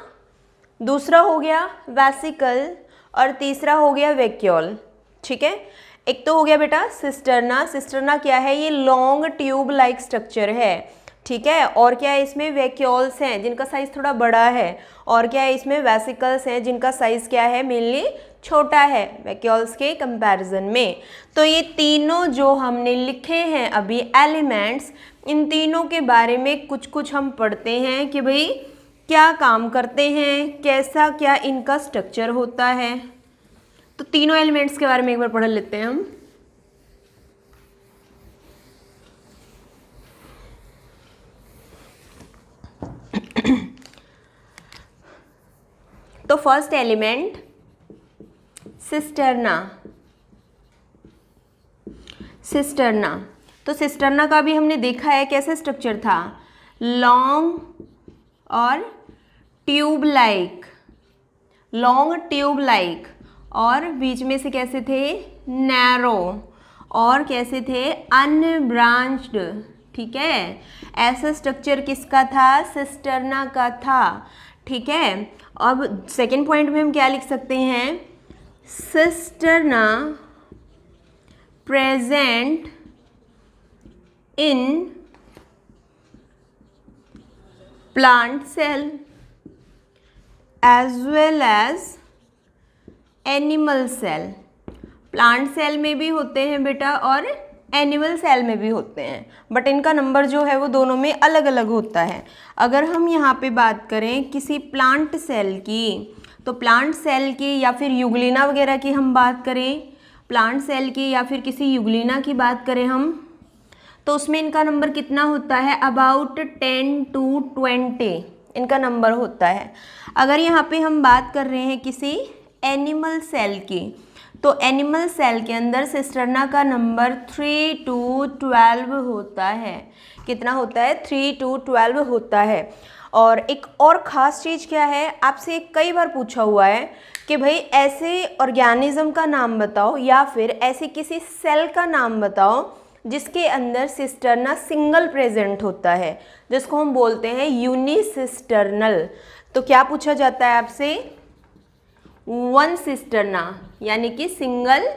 दूसरा हो गया वेसिकल और तीसरा हो गया वैक्यूल। ठीक है, एक तो हो गया बेटा सिस्टर्ना। सिस्टर्ना क्या है, ये लॉन्ग ट्यूब लाइक स्ट्रक्चर है। ठीक है, और क्या है इसमें वैक्यूल्स हैं जिनका साइज थोड़ा बड़ा है, और क्या है इसमें वेसिकल्स हैं जिनका साइज क्या है, मेनली छोटा है वैक्यूल्स के कंपैरिजन में। तो ये तीनों जो हमने लिखे हैं अभी एलिमेंट्स, इन तीनों के बारे में कुछ कुछ हम पढ़ते हैं कि भाई क्या काम करते हैं, कैसा क्या इनका स्ट्रक्चर होता है। तो तीनों एलिमेंट्स के बारे में एक बार पढ़ लेते हैं हम। तो फर्स्ट एलिमेंट सिस्टर्ना। सिस्टर्ना, तो सिस्टर्ना का भी हमने देखा है कैसे स्ट्रक्चर था, लॉन्ग और tube like, long tube like, और बीच में से कैसे थे, नैरो, और कैसे थे, अनब्रांच्ड। ठीक है, ऐसा स्ट्रक्चर किसका था, सिस्टर्ना का था। ठीक है, अब सेकेंड पॉइंट में हम क्या लिख सकते हैं, cisterna present in plant cell as well as animal cell. Plant cell में भी होते हैं बेटा और एनिमल सेल में भी होते हैं, बट इनका नंबर जो है वो दोनों में अलग अलग होता है। अगर हम यहाँ पे बात करें किसी प्लांट सेल की, तो प्लांट सेल की या फिर युगलिना वगैरह की हम बात करें, प्लांट सेल की या फिर किसी युगलिना की बात करें हम, तो उसमें इनका नंबर कितना होता है, अबाउट 10 to 20 इनका नंबर होता है। अगर यहाँ पे हम बात कर रहे हैं किसी एनिमल सेल की, तो एनिमल सेल के अंदर सिस्टर्ना का नंबर 3 to 12 होता है। कितना होता है, 3 to 12 होता है। और एक और ख़ास चीज़ क्या है, आपसे कई बार पूछा हुआ है कि भाई ऐसे ऑर्गेनिज्म का नाम बताओ या फिर ऐसे किसी सेल का नाम बताओ जिसके अंदर सिस्टर्ना सिंगल प्रेजेंट होता है, जिसको हम बोलते हैं यूनिसिस्टर्नल। तो क्या पूछा जाता है आपसे, वन सिस्टर्ना, यानी कि सिंगल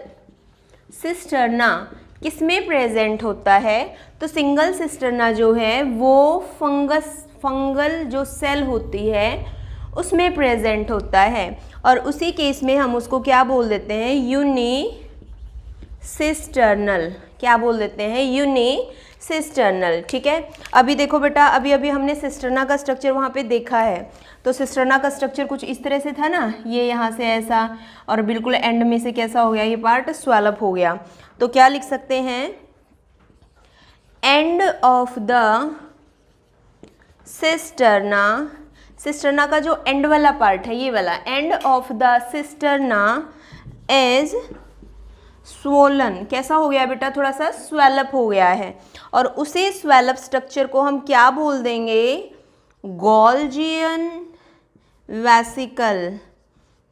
सिस्टर्ना किसमें प्रेजेंट होता है, तो सिंगल सिस्टर्ना जो है वो फंगल जो सेल होती है उसमें प्रेजेंट होता है, और उसी केस में हम उसको क्या बोल देते हैं, यूनिसिस्टर्नल। क्या बोल देते हैं, यूनिसिस्टर्नल। ठीक है, अभी देखो बेटा, अभी अभी हमने सिस्टर्ना का स्ट्रक्चर वहाँ पे देखा है। तो सिस्टर्ना का स्ट्रक्चर कुछ इस तरह से था ना, ये यहाँ से ऐसा, और बिल्कुल एंड में से कैसा हो गया, ये पार्ट स्वेलअप हो गया। तो क्या लिख सकते हैं, end of the cisterna, cisterna का जो एंड वाला पार्ट है, ये वाला end of the cisterna is swollen. कैसा हो गया बेटा, थोड़ा सा स्वेलअप हो गया है, और उसी स्वेलअप स्ट्रक्चर को हम क्या बोल देंगे, गोल्जियन वेसिकल।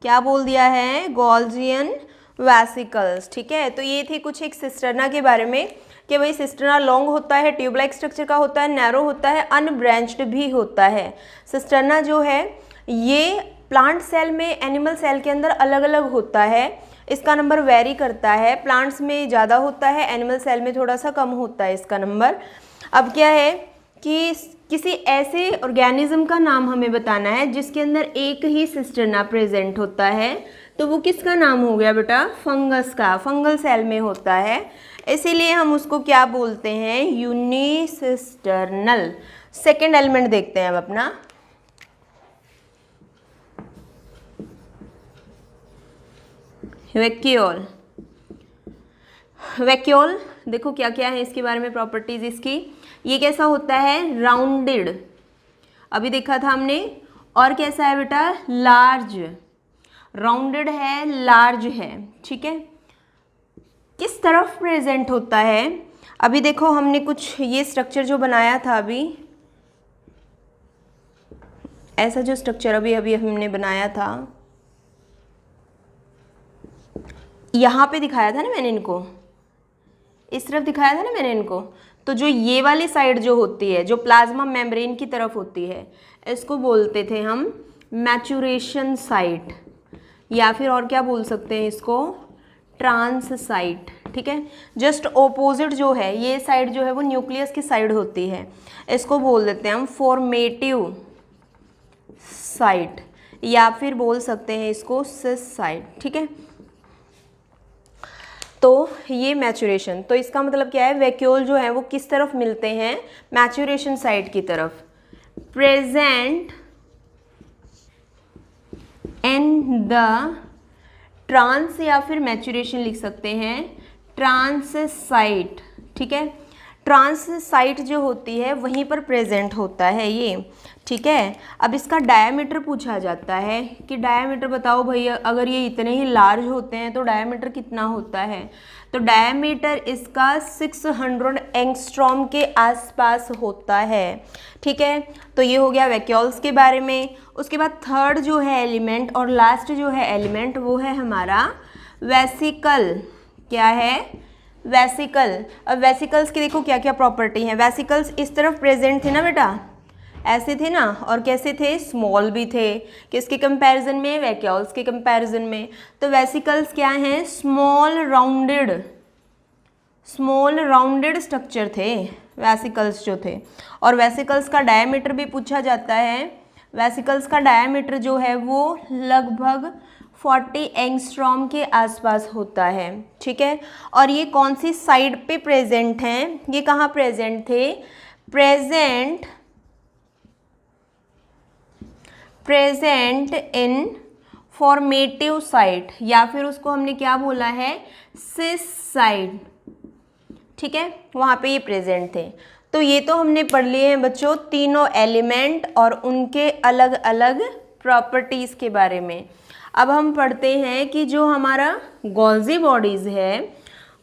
क्या बोल दिया है, गोल्जियन वेसिकल्स। ठीक है, तो ये थी कुछ एक सिस्टर्ना के बारे में कि भाई सिस्टर्ना लॉन्ग होता है, ट्यूब लाइक स्ट्रक्चर का होता है, नैरो होता है, अनब्रांच्ड भी होता है। सिस्टर्ना जो है ये प्लांट सेल में, एनिमल सेल के अंदर अलग अलग होता है, इसका नंबर वेरी करता है, प्लांट्स में ज़्यादा होता है, एनिमल सेल में थोड़ा सा कम होता है इसका नंबर। अब क्या है कि किसी ऐसे ऑर्गेनिज्म का नाम हमें बताना है जिसके अंदर एक ही सिस्टर्ना प्रेजेंट होता है, तो वो किसका नाम हो गया बेटा, फंगस का, फंगल सेल में होता है, इसीलिए हम उसको क्या बोलते हैं, यूनिसिस्टर्नल। सेकेंड एलिमेंट देखते हैं अब अपना, वैक्यूल। वैक्यूल देखो क्या क्या है इसके बारे में प्रॉपर्टीज इसकी। ये कैसा होता है, राउंडेड, अभी देखा था हमने, और कैसा है बेटा, लार्ज, राउंडेड है, लार्ज है। ठीक है, किस तरफ प्रेजेंट होता है, अभी देखो हमने कुछ ये स्ट्रक्चर जो बनाया था, अभी ऐसा जो स्ट्रक्चर अभी अभी हमने बनाया था, यहाँ पे दिखाया था ना मैंने इनको, इस तरफ दिखाया था ना मैंने इनको। तो जो ये वाली साइड जो होती है, जो प्लाज्मा मेम्ब्रेन की तरफ होती है, इसको बोलते थे हम मैचुरेशन साइट। या फिर और क्या बोल सकते हैं इसको, ट्रांस साइट। ठीक है, जस्ट ऑपोजिट जो है ये साइड जो है वो न्यूक्लियस की साइड होती है, इसको बोल देते हैं हम फॉर्मेटिव साइट, या फिर बोल सकते हैं इसको सिस साइट। ठीक है, तो ये मैच्योरेशन, तो इसका मतलब क्या है, वैक्यूल जो है वो किस तरफ मिलते हैं, मैच्योरेशन साइट की तरफ। प्रेजेंट इन द ट्रांस, या फिर मैच्योरेशन लिख सकते हैं ट्रांस साइट। ठीक है, ट्रांस साइट जो होती है वहीं पर प्रेजेंट होता है ये। ठीक है, अब इसका डायामीटर पूछा जाता है कि डायामीटर बताओ भैया, अगर ये इतने ही लार्ज होते हैं तो डायामीटर कितना होता है, तो डायामीटर इसका 600 एंगस्ट्रॉम के आसपास होता है। ठीक है, तो ये हो गया वैक्यूल्स के बारे में। उसके बाद थर्ड जो है एलिमेंट और लास्ट जो है एलिमेंट वो है हमारा वेसिकल। क्या है, वेसिकल। अब वेसिकल्स की देखो क्या क्या प्रॉपर्टी है। वेसिकल्स इस तरफ प्रेजेंट थे ना बेटा, ऐसे थे ना, और कैसे थे, स्मॉल भी थे, किसके कंपैरिजन में, वैक्यूल्स के कंपैरिजन में। तो वेसिकल्स क्या हैं, स्मॉल राउंडेड स्ट्रक्चर थे वेसिकल्स जो थे। और वेसिकल्स का डायमीटर भी पूछा जाता है। वेसिकल्स का डायमीटर जो है वो लगभग 40 एंगस्ट्रॉम के आसपास होता है। ठीक है, और ये कौन सी साइड पे प्रेजेंट हैं, ये कहाँ प्रेजेंट थे, प्रेजेंट इन फॉर्मेटिव साइट, या फिर उसको हमने क्या बोला है, सिस साइड। ठीक है, वहाँ पे ये प्रेजेंट थे। तो ये तो हमने पढ़ लिए हैं बच्चों तीनों एलिमेंट और उनके अलग अलग प्रॉपर्टीज़ के बारे में। अब हम पढ़ते हैं कि जो हमारा गोल्जी बॉडीज़ है,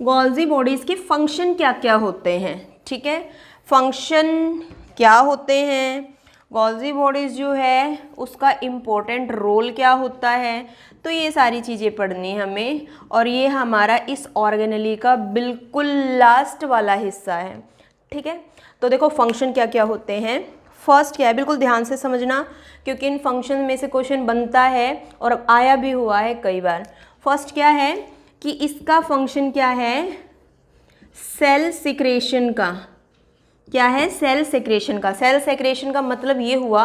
गोल्जी बॉडीज़ के फंक्शन क्या क्या होते हैं। ठीक है, फंक्शन क्या होते हैं, गोल्जी बॉडीज़ जो है उसका इम्पोर्टेंट रोल क्या होता है, तो ये सारी चीज़ें पढ़नी है हमें। और ये हमारा इस ऑर्गेनेली का बिल्कुल लास्ट वाला हिस्सा है। ठीक है, तो देखो फंक्शन क्या क्या होते हैं। फर्स्ट क्या है, बिल्कुल ध्यान से समझना क्योंकि इन फंक्शन में से क्वेश्चन बनता है और आया भी हुआ है कई बार। फर्स्ट क्या है कि इसका फंक्शन क्या है, सेल सिक्रेशन का। क्या है, सेल सेक्रेशन का। सेल सेक्रेशन का मतलब ये हुआ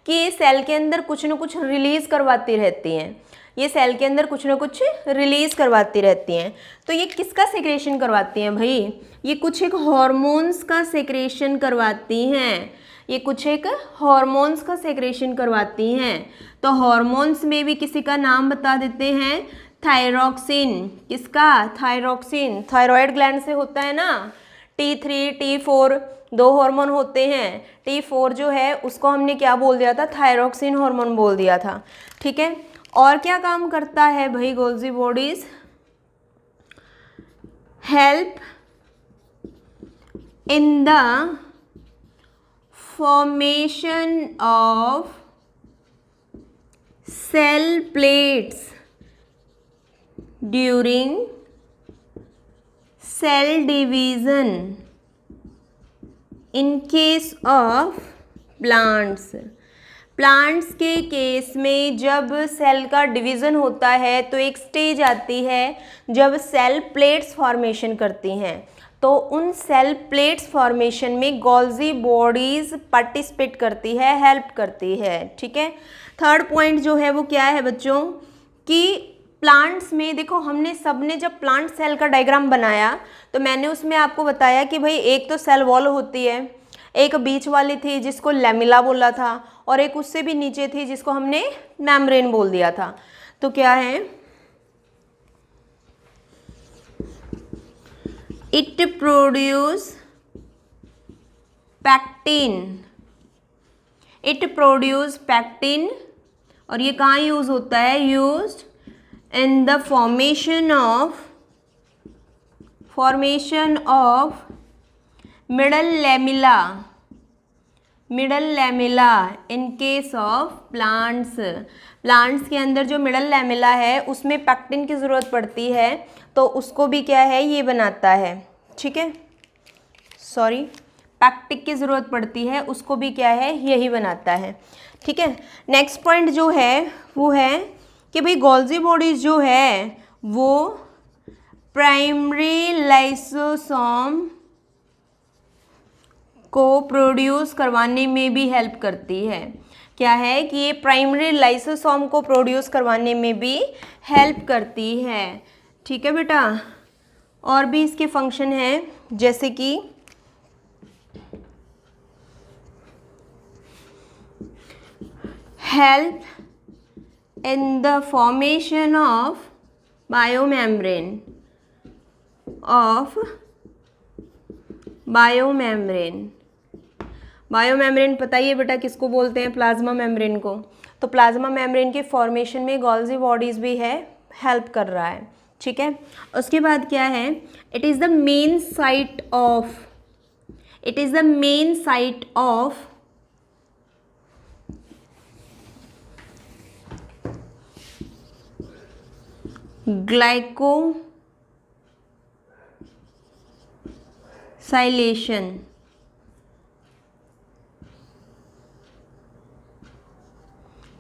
कि ये सेल के अंदर कुछ ना कुछ रिलीज करवाती रहती हैं, ये सेल के अंदर कुछ ना कुछ रिलीज करवाती रहती हैं। तो ये किसका सेक्रेशन करवाती हैं भाई, ये कुछ एक हॉर्मोन्स का सेक्रेशन करवाती हैं, ये कुछ एक हॉर्मोन्स का सेक्रेशन करवाती हैं। तो हॉर्मोन्स में भी किसी का नाम बता देते हैं, थायरॉक्सिन। किसका, थायरॉक्सिन, थायराइड ग्लैंड से होता है ना। T3 T4 दो हार्मोन होते हैं। T4 जो है उसको हमने क्या बोल दिया था, थायरॉक्सिन हार्मोन बोल दिया था। ठीक है, और क्या काम करता है भाई Golgi bodies, help in the formation of cell plates during cell division in case of plants. Plants के केस में जब सेल का डिवीज़न होता है तो एक स्टेज आती है जब सेल प्लेट्स फॉर्मेशन करती हैं, तो उन सेल प्लेट्स फॉर्मेशन में गोल्जी बॉडीज़ पार्टिसिपेट करती है, हेल्प करती है। ठीक है, थर्ड पॉइंट जो है वो क्या है बच्चों कि प्लांट्स में देखो हमने सबने जब प्लांट सेल का डायग्राम बनाया तो मैंने उसमें आपको बताया कि भाई एक तो सेल वॉल होती है, एक बीच वाली थी जिसको लैमिला बोला था, और एक उससे भी नीचे थी जिसको हमने मेम्ब्रेन बोल दिया था। तो क्या है, इट प्रोड्यूस पैक्टिन, और ये कहाँ यूज होता है, used in the formation of middle lamella in case of plants के अंदर जो मिडल लैमिला है उसमें पैक्टिन की ज़रूरत पड़ती है, तो उसको भी क्या है ये बनाता है। ठीक है, सॉरी, पैक्टिक की ज़रूरत पड़ती है, उसको भी क्या है यही बनाता है। ठीक है, नेक्स्ट पॉइंट जो है वो है कि भाई गोल्जी बॉडीज जो है वो प्राइमरी लाइसोसोम को प्रोड्यूस करवाने में भी हेल्प करती है। क्या है कि ये प्राइमरी लाइसोसोम को प्रोड्यूस करवाने में भी हेल्प करती है। ठीक है बेटा, और भी इसके फंक्शन हैं जैसे कि help in the formation of biomembrane biomembrane बताइए बेटा किसको बोलते हैं? प्लाज्मा मेम्ब्रेन को। तो प्लाज्मा मेम्ब्रेन के फॉर्मेशन में गोल्जी बॉडीज भी है, हेल्प कर रहा है। ठीक है, उसके बाद क्या है, it is the main site of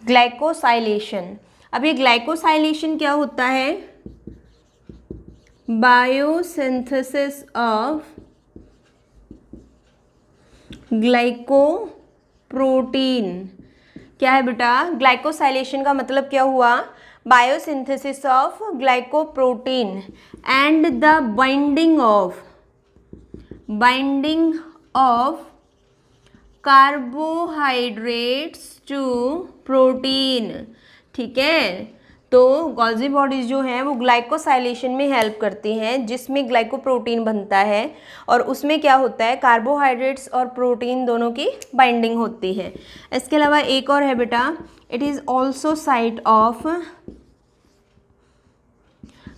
glycosylation. अब ये ग्लाइकोसाइलेशन क्या होता है? Biosynthesis of glycoprotein. क्या है बेटा? ग्लाइकोसाइलेशन का मतलब क्या हुआ? Biosynthesis of glycoprotein and the binding of carbohydrates to protein. ठीक है, तो गोल्जी बॉडीज जो हैं वो ग्लाइकोसाइलेशन में हेल्प करती हैं, जिसमें ग्लाइकोप्रोटीन बनता है और उसमें क्या होता है, कार्बोहाइड्रेट्स और प्रोटीन दोनों की बाइंडिंग होती है। इसके अलावा एक और है बेटा, it is also site of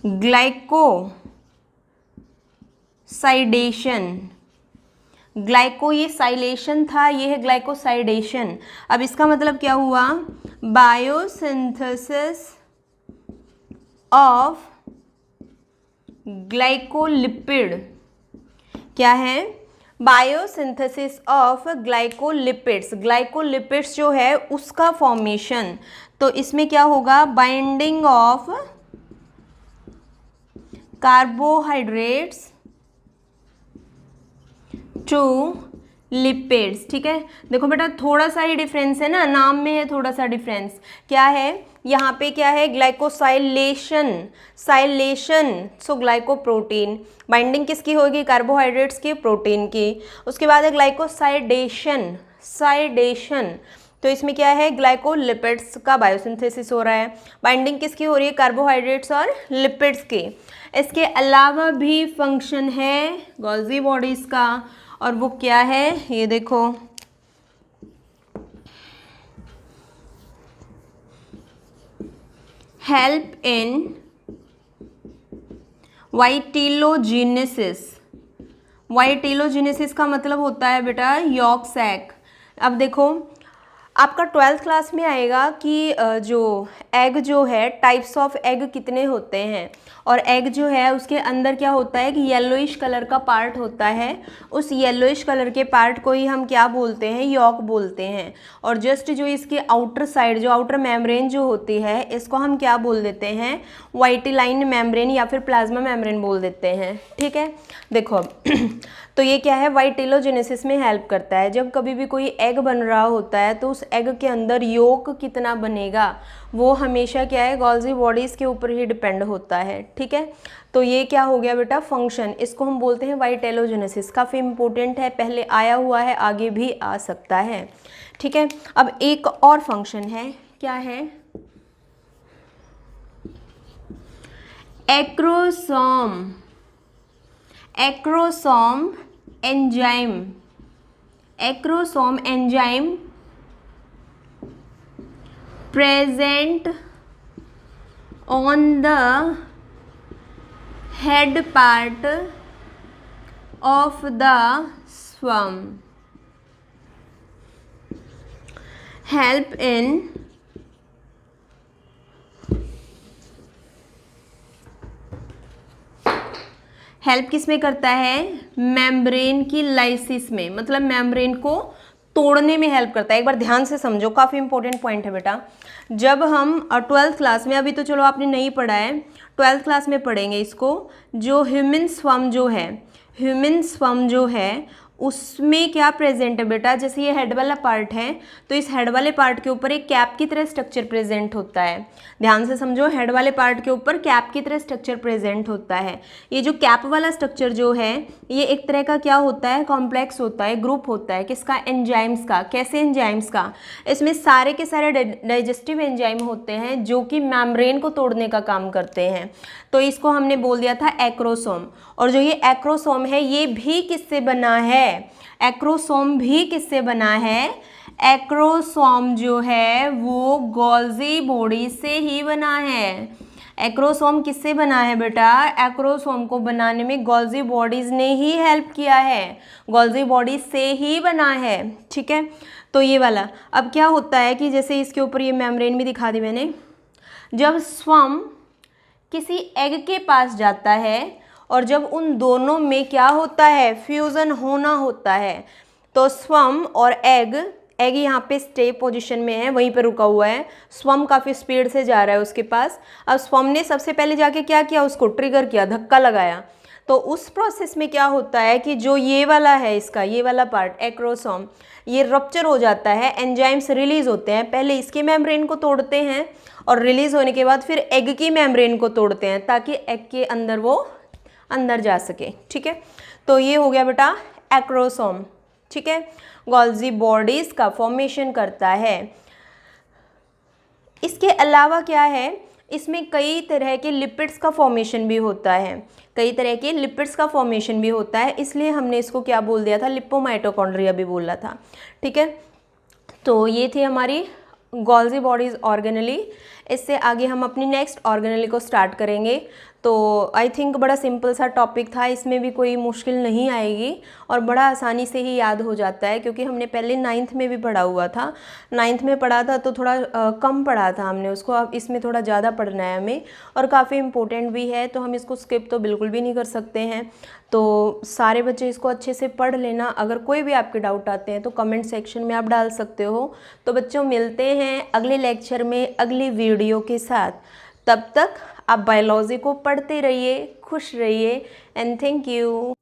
glycosidation. Glyco ये साइलेशन था, ये है ग्लाइकोसाइडेशन। अब इसका मतलब क्या हुआ? Biosynthesis of glycolipid. क्या है? Biosynthesis of glycolipids. ग्लाइकोलिपिड्स जो है उसका फॉर्मेशन। तो इसमें क्या होगा? Binding of carbohydrates to lipids. ठीक है, देखो बेटा थोड़ा सा ही डिफरेंस है ना, नाम में है थोड़ा सा डिफरेंस। क्या है यहाँ पे? क्या है? ग्लाइकोसाइलेशन, सो ग्लाइकोप्रोटीन। बाइंडिंग किसकी होगी? कार्बोहाइड्रेट्स की, प्रोटीन की। उसके बाद है ग्लाइकोसाइडेशन, तो इसमें क्या है? ग्लाइकोलिपिड्स का बायोसिंथेसिस हो रहा है। बाइंडिंग किसकी हो रही है? कार्बोहाइड्रेट्स और लिपिड्स की। इसके अलावा भी फंक्शन है गोल्जी बॉडीज का, और वो क्या है? ये देखो, हेल्प इन वाइटिलोजेनेसिस का मतलब होता है बेटा यॉर्क सैक। अब देखो आपका 12th क्लास में आएगा कि जो एग जो है, टाइप्स ऑफ एग कितने होते हैं, और एग जो है उसके अंदर क्या होता है कि येलोइश कलर का पार्ट होता है। उस येलोइश कलर के पार्ट को ही हम क्या बोलते हैं? यॉर्क बोलते हैं। और जस्ट जो इसकी आउटर साइड, जो आउटर मेम्ब्रेन जो होती है, इसको हम क्या बोल देते हैं? वाइटिलाइन मेम्ब्रेन या फिर प्लाज्मा मेम्ब्रेन बोल देते हैं। ठीक है, देखो अब तो ये क्या है? वाइटिलोजेनेसिस में हेल्प करता है। जब कभी भी कोई एग बन रहा होता है तो उस एग के अंदर योक कितना बनेगा वो हमेशा क्या है? गोल्जी बॉडीज़ के ऊपर ही डिपेंड होता है। ठीक है, तो ये क्या हो गया बेटा? फंक्शन। इसको हम बोलते हैं वाइटिलोजेनेसिस। काफ़ी इंपॉर्टेंट है, पहले आया हुआ है, आगे भी आ सकता है। ठीक है, अब एक और फंक्शन है, क्या है? Acrosome enzyme present on the head part of the sperm, help in help किस में करता है? मेम्ब्रेन की लाइसिस में, मतलब मेम्ब्रेन को तोड़ने में हेल्प करता है। एक बार ध्यान से समझो, काफ़ी इंपॉर्टेंट पॉइंट है बेटा। जब हम 12th क्लास में, अभी तो चलो आपने नहीं पढ़ा है, 12th क्लास में पढ़ेंगे इसको, जो ह्यूमन स्वर्म जो है, ह्यूमन स्वर्म जो है उसमें क्या प्रेजेंट है बेटा, जैसे ये हेड वाला पार्ट है तो इस हेड वाले पार्ट के ऊपर एक कैप की तरह स्ट्रक्चर प्रेजेंट होता है। ध्यान से समझो, हेड वाले पार्ट के ऊपर कैप की तरह स्ट्रक्चर प्रेजेंट होता है। ये जो कैप वाला स्ट्रक्चर जो है ये एक तरह का क्या होता है, कॉम्प्लेक्स होता है, ग्रुप होता है किसका, एंजाइम्स का। कैसे एंजाइम्स का, इसमें सारे के सारे डाइजेस्टिव एंजाइम होते हैं जो कि मेम्ब्रेन को तोड़ने का काम करते हैं। तो इसको हमने बोल दिया था एक्रोसोम। और जो ये एक्रोसोम है ये भी किससे बना है, एक्रोसोम भी किससे बना है, एक्रोसोम जो है वो गोल्जी बॉडी से ही बना है। एक्रोसोम किससे बना है बेटा, एक्रोसोम को बनाने में गोल्जी बॉडीज ने ही हेल्प किया है, गोल्जी बॉडी से ही बना है। ठीक है, तो ये वाला अब क्या होता है कि जैसे इसके ऊपर ये मेम्ब्रेन भी दिखा दी मैंने, जब स्वर्म किसी एग के पास जाता है और जब उन दोनों में क्या होता है, फ्यूज़न होना होता है, तो स्वर्म और एग यहाँ पे स्टे पोजीशन में है, वहीं पे रुका हुआ है, स्वर्म काफ़ी स्पीड से जा रहा है उसके पास। अब स्वर्म ने सबसे पहले जाके क्या किया, उसको ट्रिगर किया, धक्का लगाया। तो उस प्रोसेस में क्या होता है कि जो ये वाला है इसका, ये वाला पार्ट एक्रोसोम, ये रप्चर हो जाता है, एंजाइम्स रिलीज होते हैं, पहले इसके मेम्ब्रेन को तोड़ते हैं और रिलीज होने के बाद फिर एग की मेम्ब्रेन को तोड़ते हैं ताकि एग के अंदर वो अंदर जा सके। ठीक है, तो ये हो गया बेटा एक्रोसोम। ठीक है, गोल्जी बॉडीज का फॉर्मेशन करता है। इसके अलावा क्या है, इसमें कई तरह के लिपिड्स का फॉर्मेशन भी होता है, कई तरह के लिपिड्स का फॉर्मेशन भी होता है, इसलिए हमने इसको क्या बोल दिया था, लिपोमाइटोकॉन्ड्रिया भी बोला था। ठीक है, तो ये थी हमारी गोल्जी बॉडीज ऑर्गेनली। इससे आगे हम अपनी नेक्स्ट ऑर्गेनली को स्टार्ट करेंगे। तो आई थिंक बड़ा सिंपल सा टॉपिक था, इसमें भी कोई मुश्किल नहीं आएगी और बड़ा आसानी से ही याद हो जाता है, क्योंकि हमने पहले 9th में भी पढ़ा हुआ था, 9th में पढ़ा था तो थोड़ा कम पढ़ा था हमने उसको, अब इसमें थोड़ा ज़्यादा पढ़ना है हमें और काफ़ी इम्पोर्टेंट भी है, तो हम इसको स्किप तो बिल्कुल भी नहीं कर सकते हैं। तो सारे बच्चे इसको अच्छे से पढ़ लेना। अगर कोई भी आपके डाउट आते हैं तो कमेंट सेक्शन में आप डाल सकते हो। तो बच्चों मिलते हैं अगले लेक्चर में अगली वीडियो के साथ, तब तक आप बायोलॉजी को पढ़ते रहिए, खुश रहिए एंड थैंक यू।